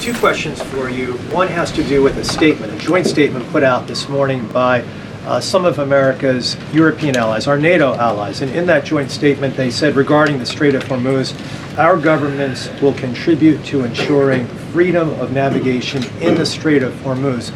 Two questions for you. One has to do with a statement, a joint statement put out this morning by some of America's European allies, our NATO allies. And in that joint statement, they said regarding the Strait of Hormuz, our governments will contribute to ensuring freedom of navigation in the Strait of Hormuz.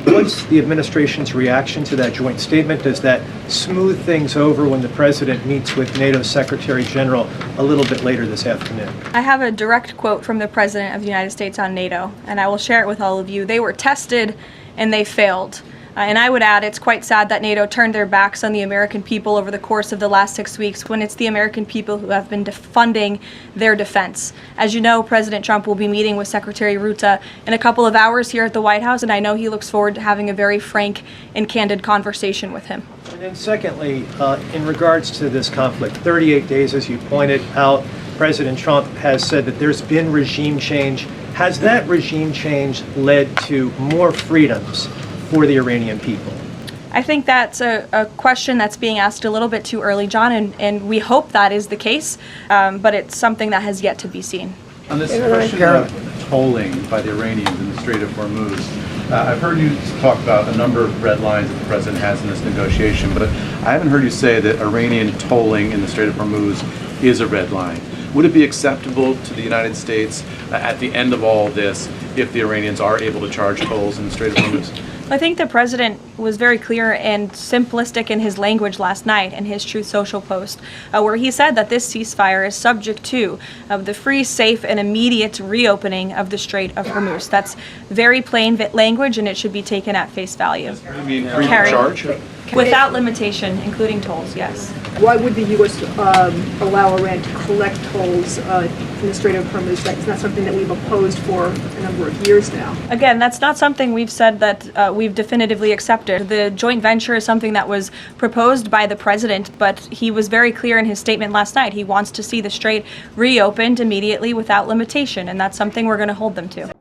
What's the administration's reaction to that joint statement? Does that smooth things over when the president meets with NATO Secretary General a little bit later this afternoon? I have a direct quote from the President of the United States on NATO, and I will share it with all of you. They were tested and they failed. And I would add, it's quite sad that NATO turned their backs on the American people over the course of the last 6 weeks when it's the American people who have been funding their defense. As you know, President Trump will be meeting with Secretary Rutte in a couple of hours here at the White House, and I know he looks forward to having a very frank and candid conversation with him. And then secondly, in regards to this conflict, 38 days, as you pointed out, President Trump has said that there's been regime change. Has that regime change led to more freedoms for the Iranian people? I think that's a question that's being asked a little bit too early, John, and we hope that is the case, but it's something that has yet to be seen. On this question of tolling by the Iranians in the Strait of Hormuz, I've heard you talk about a number of red lines that the president has in this negotiation, but I haven't heard you say that Iranian tolling in the Strait of Hormuz is a red line. Would it be acceptable to the United States at the end of all this if the Iranians are able to charge tolls in the Strait of Hormuz? I think the president was very clear and simplistic in his language last night in his Truth Social post, where he said that this ceasefire is subject to the free, safe, and immediate reopening of the Strait of Hormuz. That's very plain language, and it should be taken at face value. You mean free to charge? Without limitation, including tolls, yes. Why would the U.S. allow Iran to collect tolls in the Strait of Hormuz? That's not something that we've opposed for a number of years now. Again, that's not something we've said that we've definitively accepted. The joint venture is something that was proposed by the president, but he was very clear in his statement last night. He wants to see the strait reopened immediately without limitation, and that's something we're going to hold them to.